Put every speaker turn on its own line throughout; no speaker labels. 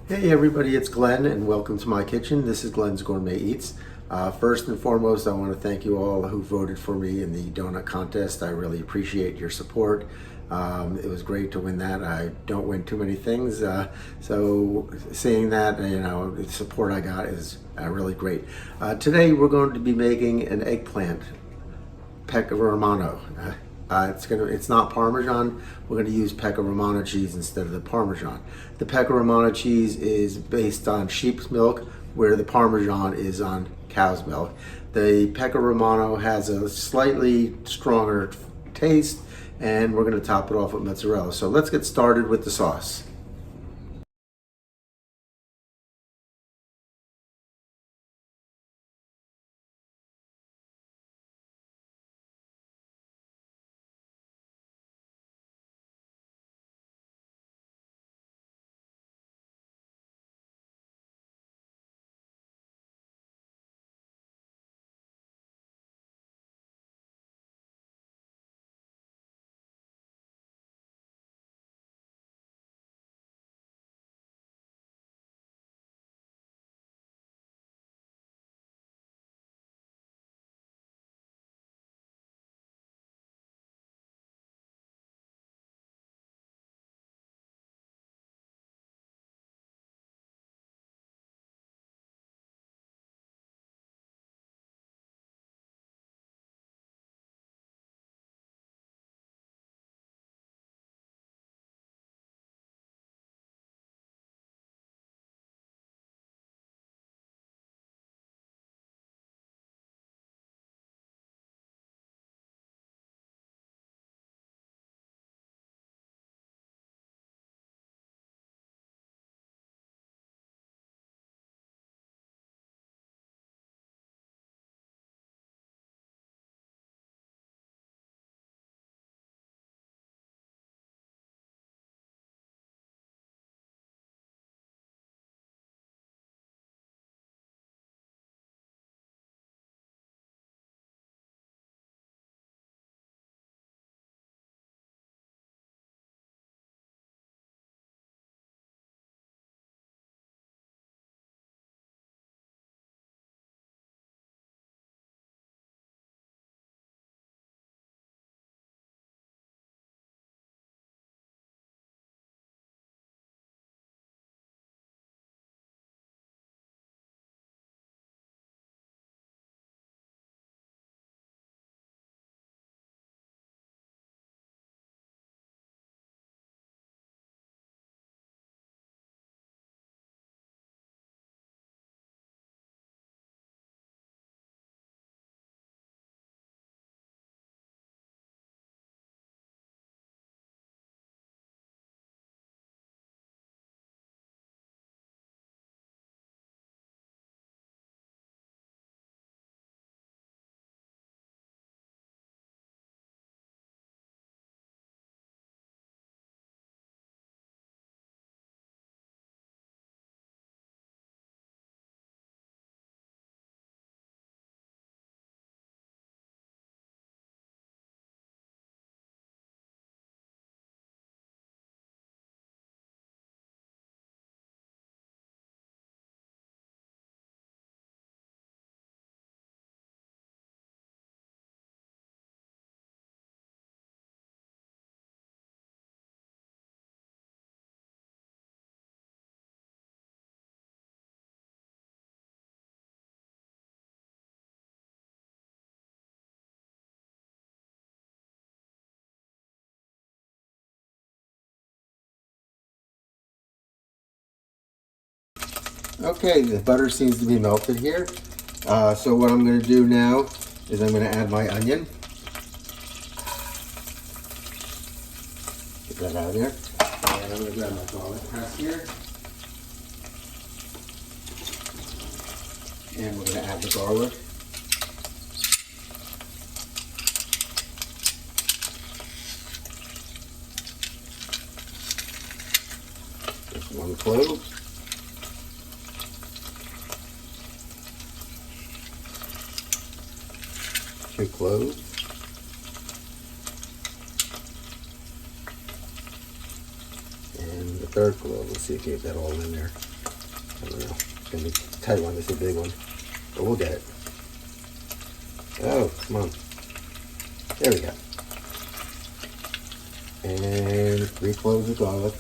Hey everybody, it's Glenn and welcome to my kitchen. This is Glenn's Gourmet Eats. First and foremost, I want to thank you all who voted for me in the donut contest. I really appreciate your support. It was great to win that. I don't win too many things, so seeing that, the support I got is really great. Today we're going to be making an eggplant Pecorino Romano. It's not Parmesan. We're going to use Pecorino Romano cheese instead of the Parmesan. The Pecorino Romano cheese is based on sheep's milk, where the Parmesan is on cow's milk. The Pecorino Romano has a slightly stronger taste, and we're going to top it off with mozzarella. So let's get started with the sauce. Okay, the butter seems to be melted here. So what I'm going to do now is I'm going to add my onion. Get that out of there. And I'm going to grab my garlic press here. And we're going to add the garlic. Just one clove. 2 cloves. And the 3rd clove. Let's see if you get that all in there. I don't know. It's gonna be a tight one. This is a big one, but we'll get it. Oh, come on. There we go. And three cloves of garlic.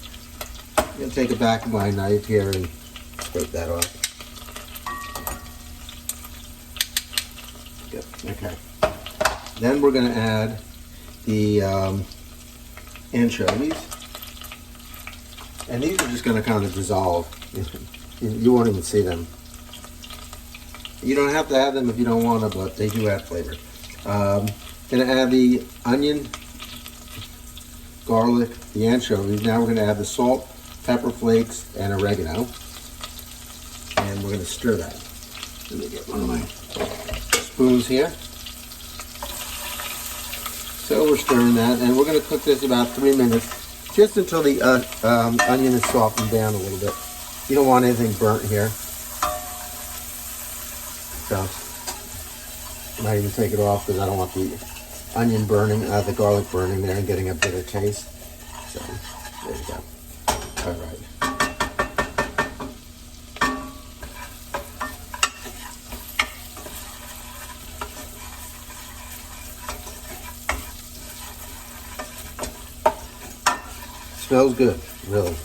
I'm gonna take it back with my knife here and scrape that off. Good. Okay. Then we're gonna add the anchovies, and these are just gonna kind of dissolve. You won't even see them. You don't have to add them if you don't want to, but they do add flavor. Gonna add the onion, garlic, the anchovies. Now we're gonna add the salt, pepper flakes, and oregano, and we're gonna stir that. Let me get one of my spoons here. So we're stirring that, and we're gonna cook this about 3 minutes, just until the onion is softened down a little bit. You don't want anything burnt here. So I might even take it off because I don't want the onion burning, the garlic burning there and getting a bitter taste. So there you go. All right. Smells good, really.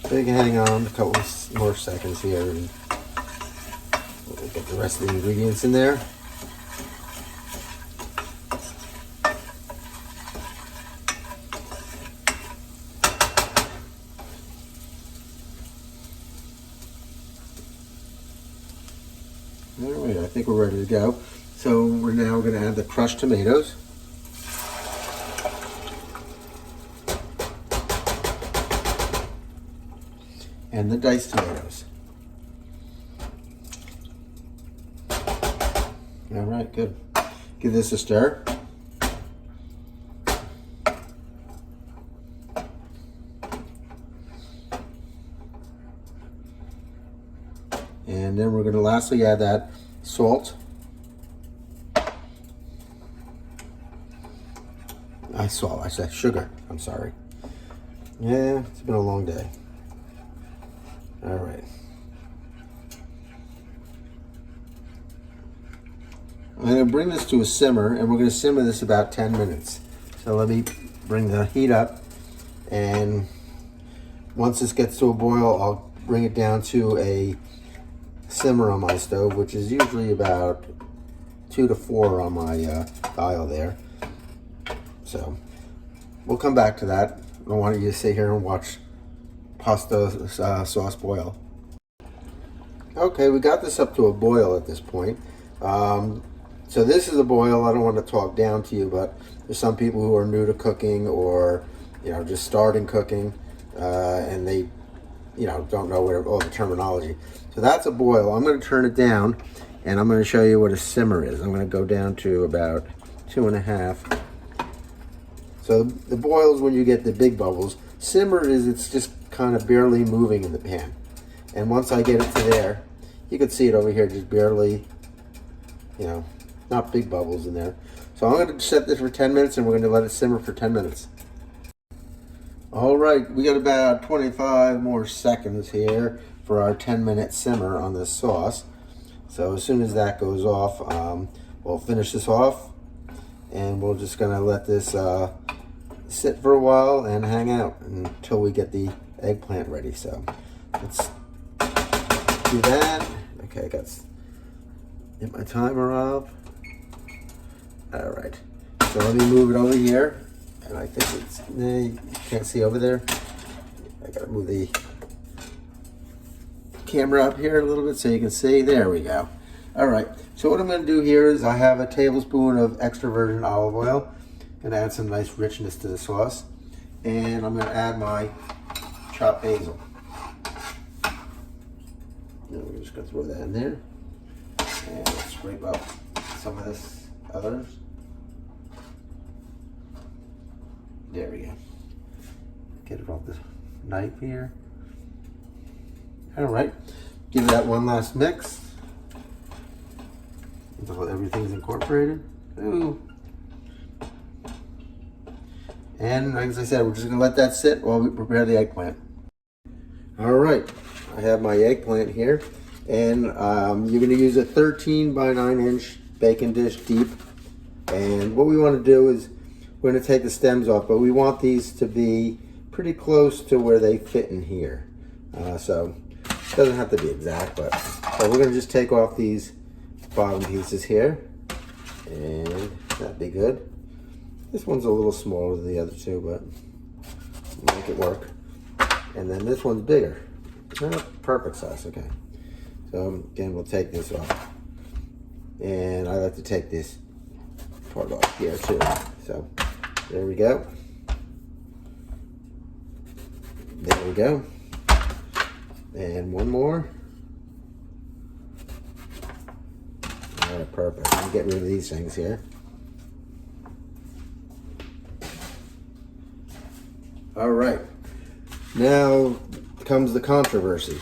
So you can hang on a couple more seconds here and we'll get the rest of the ingredients in there. All right, I think we're ready to go. So we're now going to add the crushed tomatoes. And the diced tomatoes. All right, good. Give this a stir. And then we're going to lastly add that salt. I said sugar. I'm sorry. Yeah, it's been a long day. All right. I'm going to bring this to a simmer, and we're going to simmer this about 10 minutes. So let me bring the heat up, and once this gets to a boil, I'll bring it down to a simmer on my stove, which is usually about 2 to 4 on my dial there. So we'll come back to that. I don't want you to sit here and watch pasta sauce boil. Okay, we got this up to a boil at this point. So this is a boil. I don't want to talk down to you, but there's some people who are new to cooking or just starting cooking, and they don't know all the terminology. So that's a boil. I'm going to turn it down, and I'm going to show you what a simmer is. I'm going to go down to about 2.5. So the boil is when you get the big bubbles. Simmer is it's just kind of barely moving in the pan. And once I get it to there, you can see it over here just barely, not big bubbles in there. So I'm going to set this for 10 minutes and we're going to let it simmer for 10 minutes. All right, we got about 25 more seconds here for our 10-minute simmer on this sauce. So as soon as that goes off, we'll finish this off, and we're just going to let this sit for a while and hang out until we get the eggplant ready. So let's do that. Okay, I got get my timer off. All right, so let me move it over here, and I think it's you can't see over there. I gotta move the camera up here a little bit so you can see. There we go. All right, so what I'm going to do here is I have a tablespoon of extra virgin olive oil. Going to add some nice richness to the sauce, and I'm going to add my chopped basil. And we're just going to throw that in there, and scrape up some of this others. There we go. Get it off the knife here. All right, give that one last mix until everything's incorporated. Ooh. And as I said, we're just gonna let that sit while we prepare the eggplant. All right, I have my eggplant here, and you're gonna use a 13 by 9-inch baking dish deep. And what we wanna do is, we're gonna take the stems off, but we want these to be pretty close to where they fit in here. So it doesn't have to be exact, but so we're gonna just take off these bottom pieces here, and that'd be good. This one's a little smaller than the other two, but we'll make it work. And then this one's bigger. Perfect size, okay. So again, we'll take this off. And I like to take this part off here too. So there we go. There we go. And one more. All right, perfect. Let me get rid of these things here. All right, now comes the controversy.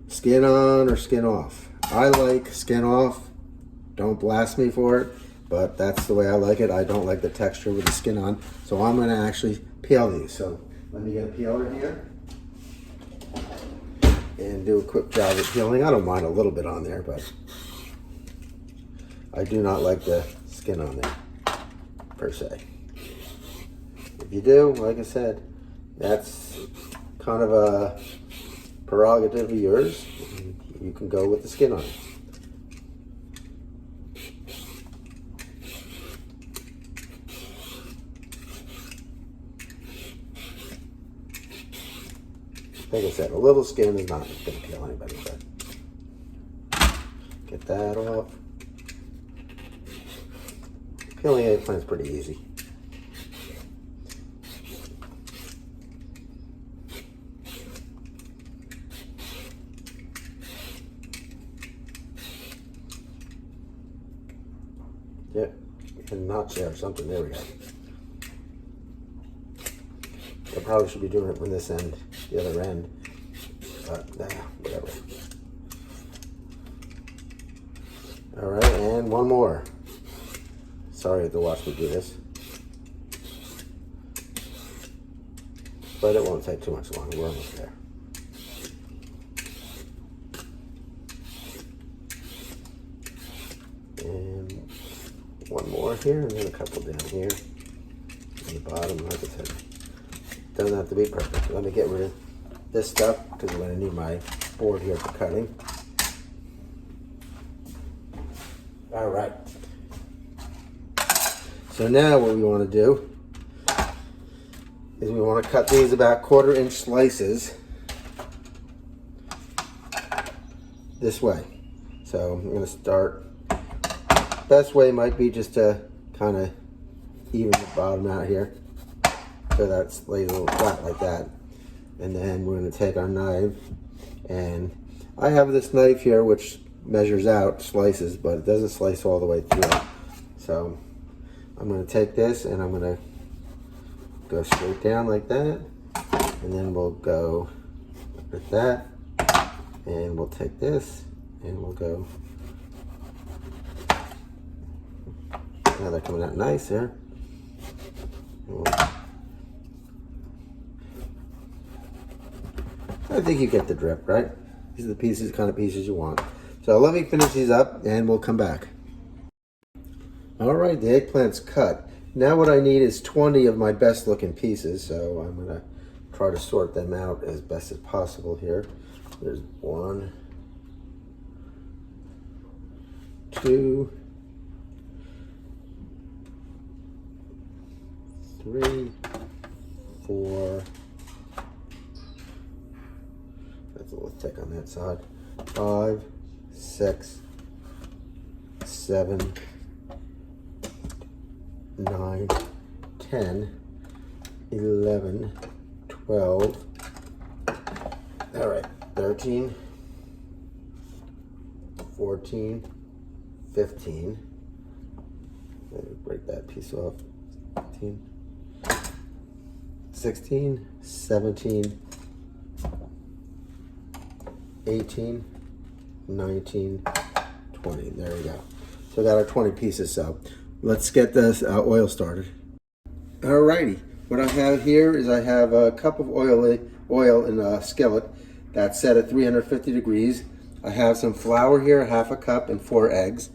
Skin on or skin off? I like skin off. Don't blast me for it, but that's the way I like it. I don't like the texture with the skin on, so I'm gonna actually peel these. So let me get a peeler here and do a quick job of peeling. I don't mind a little bit on there, but I do not like the skin on there, per se. If you do, like I said, that's kind of a prerogative of yours. You can go with the skin on it. Like I said, a little skin is not going to kill anybody, but get that off. Peeling eggplant's pretty easy. Yep, and notch there or something. There we go. I probably should be doing it from this end, the other end, but whatever. All right, and one more. Sorry to watch me do this, but it won't take too much longer. We're almost there. And one more here, and then a couple down here on the bottom. Like I said, doesn't have to be perfect. Let me get rid of this stuff because I'm going to need my board here for cutting. All right. So now what we want to do is we want to cut these about 1/4 inch slices this way. So I'm going to start. Best way might be just to kind of even the bottom out here, so that's laid a little flat like that. And then we're going to take our knife, and I have this knife here which measures out slices, but it doesn't slice all the way through. So I'm going to take this and I'm going to go straight down like that, and then we'll go with that, and we'll take this and we'll go. Now they're coming out nice here. I think you get the drift, right? These are the pieces, kind of pieces you want. So let me finish these up and we'll come back. All right, the eggplant's cut. Now what I need is 20 of my best looking pieces. So I'm gonna try to sort them out as best as possible here. There's 1, 2, 3, 4. That's a little thick on that side. 5, 6, 7, 9, 10, 11, 12. All right, 13, 14, 15. Let me break that piece off. 15. 16, 17, 18, 19, 20. There we go. So we got our 20 pieces. So let's get this oil started. Alrighty. What I have here is I have a cup of oil in a skillet that's set at 350 degrees. I have some flour here, half a cup, and 4 eggs.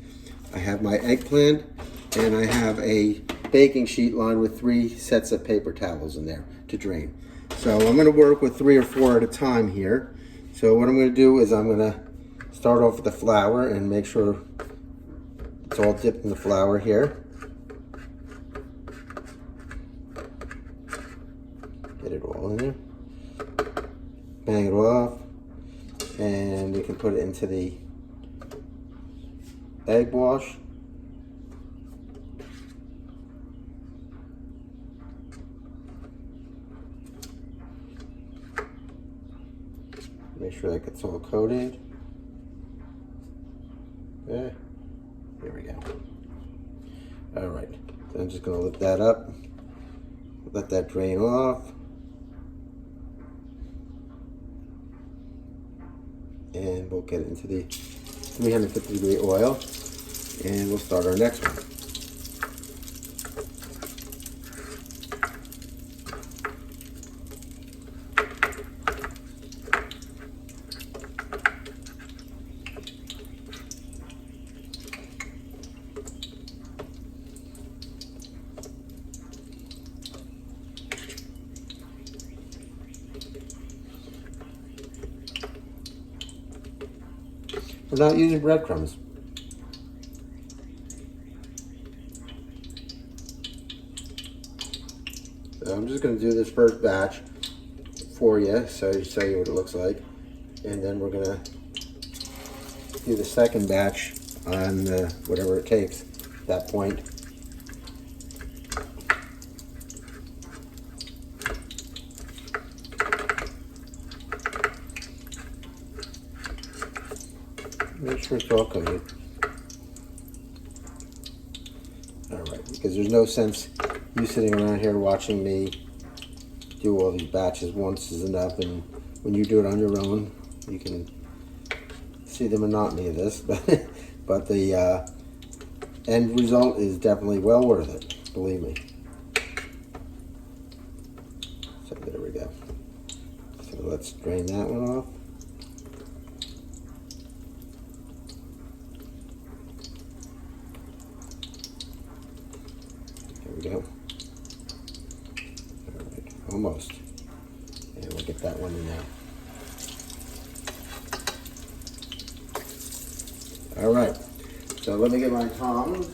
I have my eggplant, and I have a baking sheet lined with 3 sets of paper towels in there to drain. So I'm going to work with 3 or 4 at a time here. So what I'm going to do is I'm going to start off with the flour and make sure it's all dipped in the flour here. Get it all in there. Bang it off. And we can put it into the egg wash. Make sure that gets all coated. Yeah, there we go. All right, so I'm just gonna lift that up, let that drain off. And we'll get it into the 350 degree oil, and we'll start our next one. We're not using breadcrumbs. So I'm just going to do this first batch for you, so you show you what it looks like, and then we're going to do the second batch on whatever it takes at that point. Make sure it's all coated. All right, because there's no sense you sitting around here watching me do all these batches. Once is enough, and when you do it on your own, you can see the monotony of this, but the end result is definitely well worth it, believe me. So there we go. So let's drain that one off. There we go. All right, almost. And we'll get that one in there. All right, so let me get my tongs.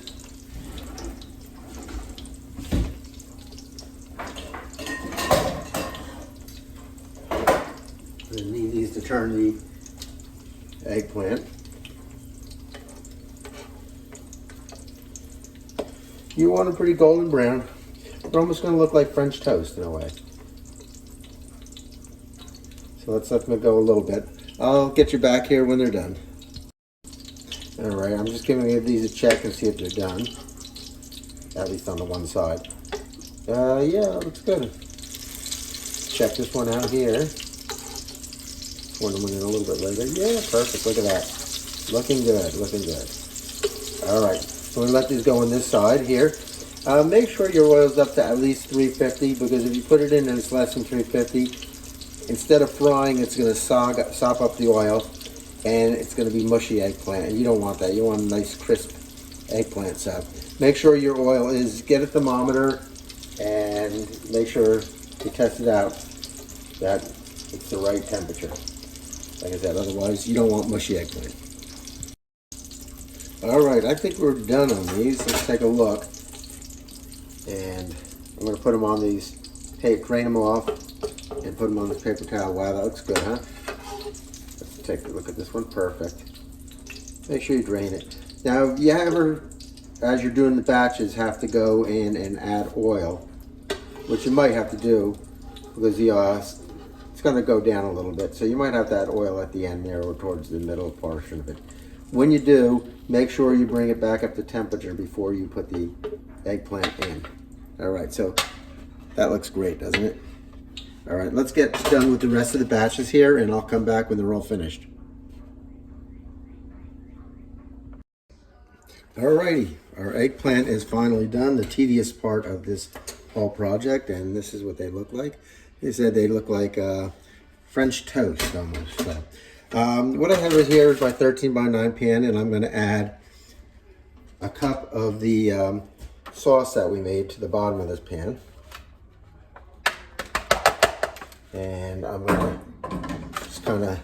I need these to turn the eggplant. You want a pretty golden brown. They're almost going to look like French toast in a way. So let's let them go a little bit. I'll get you back here when they're done. All right, I'm just giving these a check and see if they're done. At least on the one side. Yeah, looks good. Check this one out here. One in a little bit later. Yeah, perfect. Look at that. Looking good, looking good. All right, so we let these go on this side here. Make sure your oil's up to at least 350, because if you put it in and it's less than 350, instead of frying, it's going to sop up the oil, and it's going to be mushy eggplant, and you don't want that. You want a nice crisp eggplant. So make sure your oil is, get a thermometer and make sure you test it out that it's the right temperature. Like I said, otherwise you don't want mushy eggplant. All right, I think we're done on these. Let's take a look. And I'm going to put them on these, drain them off and put them on this paper towel. Wow, that looks good, huh? Let's take a look at this one. Perfect. Make sure you drain it. Now, if you ever, as you're doing the batches, have to go in and add oil, which you might have to do because it's going to go down a little bit. So you might have to add oil at the end there or towards the middle portion of it. When you do, make sure you bring it back up to temperature before you put the eggplant in. All right, so that looks great, doesn't it? All right, let's get done with the rest of the batches here, and I'll come back when they're all finished. All righty, our eggplant is finally done. The tedious part of this whole project, and this is what they look like. They said they look like French toast almost. So, what I have right here is my 13 by 9 pan, and I'm going to add a cup of the sauce that we made to the bottom of this pan. And I'm going to just kind of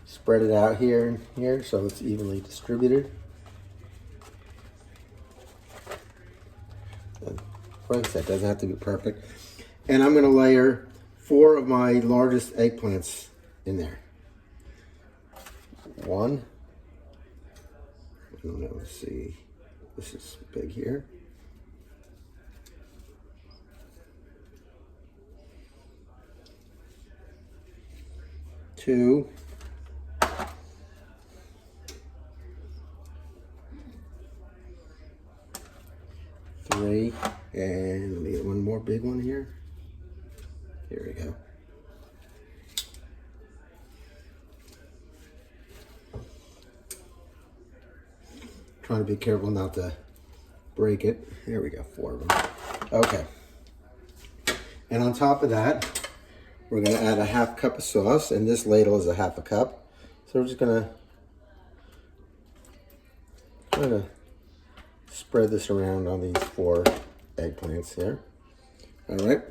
spread it out here and here so it's evenly distributed. And like I said, it doesn't have to be perfect. And I'm going to layer 4 of my largest eggplants in there. 1. I don't know, let's see. This is big here. 2. 3, and let me get one more big one here. Here we go. Trying to be careful not to break it. There we go, 4 of them. Okay. And on top of that, we're going to add a 1/2 cup of sauce, and this ladle is a 1/2 cup. So we're just going to kind of spread this around on these 4 eggplants here. All right.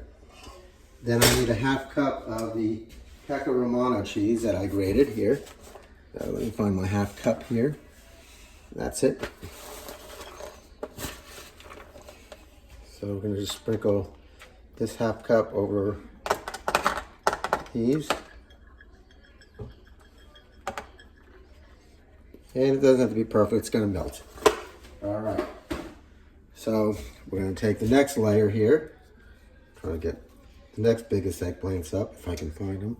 Then I need a 1/2 cup of the Pecorino Romano cheese that I grated here. Let me find my 1/2 cup here. That's it. So we're going to just sprinkle this 1/2 cup over these. And it doesn't have to be perfect, it's going to melt. All right. So we're going to take the next layer here. Try to get the next biggest eggplants up, if I can find them.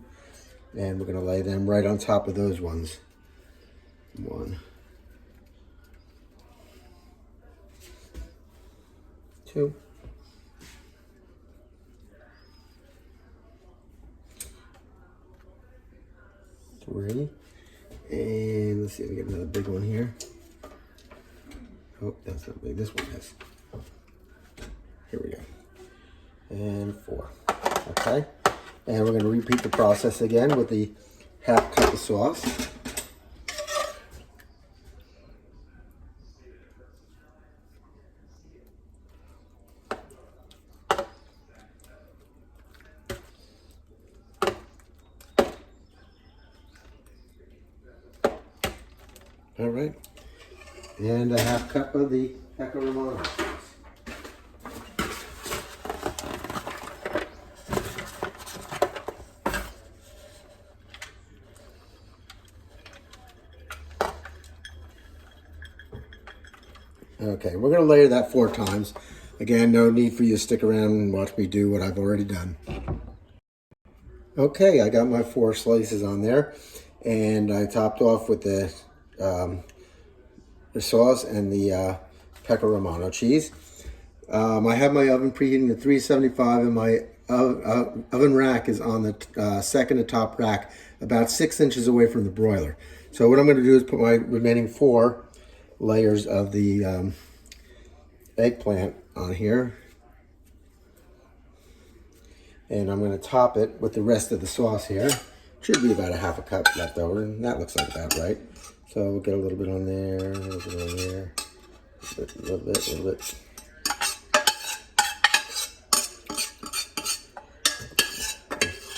And we're going to lay them right on top of those ones. 1, 2, 3, and let's see if we get another big one here. Oh, that's not big. This one is. Here we go. And 4. Okay. And we're going to repeat the process again with the 1/2 cup of sauce. All right, and a 1/2 cup of the Pecorino Romano cheese. Okay, we're going to layer that 4 times. Again, no need for you to stick around and watch me do what I've already done. Okay, I got my 4 slices on there, and I topped off with the sauce and the Pecorino Romano cheese. I have my oven preheating to 375, and my oven rack is on the second to top rack, about 6 inches away from the broiler. So what I'm going to do is put my remaining 4 layers of the eggplant on here, and I'm going to top it with the rest of the sauce here. Should be about a 1/2 cup left over, and that looks like about right. So we'll get a little bit on there, a little bit on there, a little bit.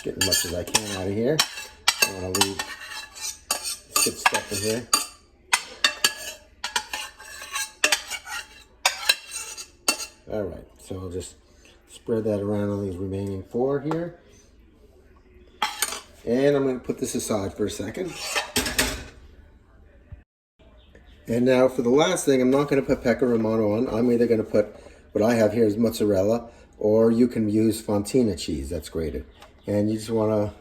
Get as much as I can out of here. I want to leave good stuff in here. All right, so I'll just spread that around on these remaining 4 here. And I'm going to put this aside for a second. And now for the last thing, I'm not going to put Pecorino Romano on. I'm either going to put, what I have here is mozzarella, or you can use fontina cheese that's grated. And you just want to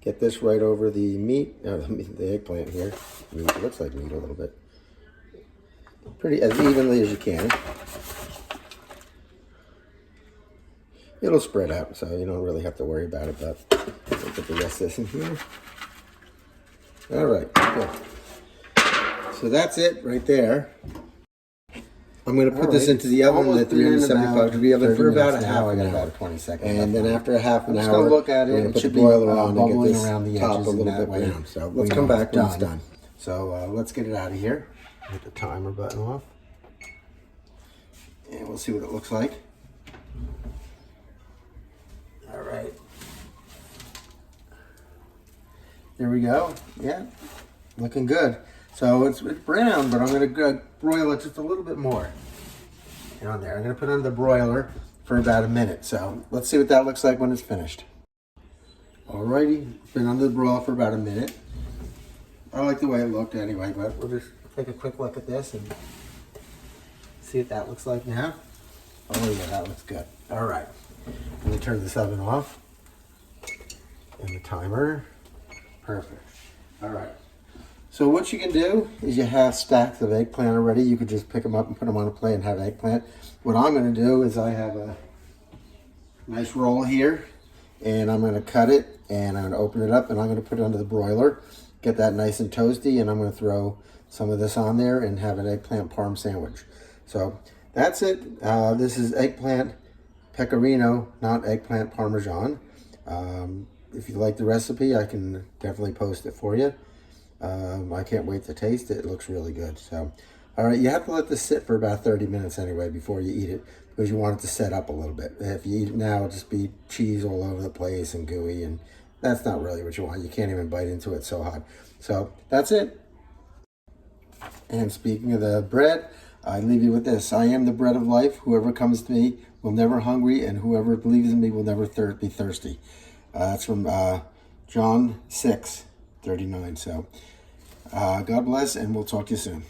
get this right over the meat, the eggplant here. It looks like meat a little bit. Pretty as evenly as you can. It'll spread out, so you don't really have to worry about it, but I'll put the rest of this in here. All right, good. So that's it right there. I'm going to put this into the oven at 375 degree oven for about a half an hour.
20 seconds.
And then after a half an hour,
I'm just going to look at it.
I'm going to put the broiler on and get this around the top a little bit brown. So let's come back when it's done. So let's get it out of here. Hit the timer button off. And we'll see what it looks like. All right. There we go. Yeah, looking good. So it's brown, but I'm going to broil it just a little bit more. And on there, I'm going to put it on the broiler for about a minute. So let's see what that looks like when it's finished. Alrighty, been under the broiler for about a minute. I like the way it looked anyway, but we'll just take a quick look at this and see what that looks like now. Oh yeah, that looks good. All right, let me turn this oven off and the timer. Perfect. All right. So what you can do is you have stacks of eggplant already. You could just pick them up and put them on a plate and have eggplant. What I'm going to do is I have a nice roll here, and I'm going to cut it, and I'm going to open it up, and I'm going to put it under the broiler, get that nice and toasty, and I'm going to throw some of this on there and have an eggplant parm sandwich. So that's it. This is eggplant pecorino, not eggplant parmesan. If you like the recipe, I can definitely post it for you. I can't wait to taste it. It looks really good. So, all right, you have to let this sit for about 30 minutes anyway before you eat it, because you want it to set up a little bit. If you eat it now, it'll just be cheese all over the place and gooey, and that's not really what you want. You can't even bite into it, so hot. So that's it. And speaking of the bread, I leave you with this. I am the bread of life. Whoever comes to me will never hungry, and whoever believes in me will never be thirsty. That's from John 6:39. So God bless, and we'll talk to you soon.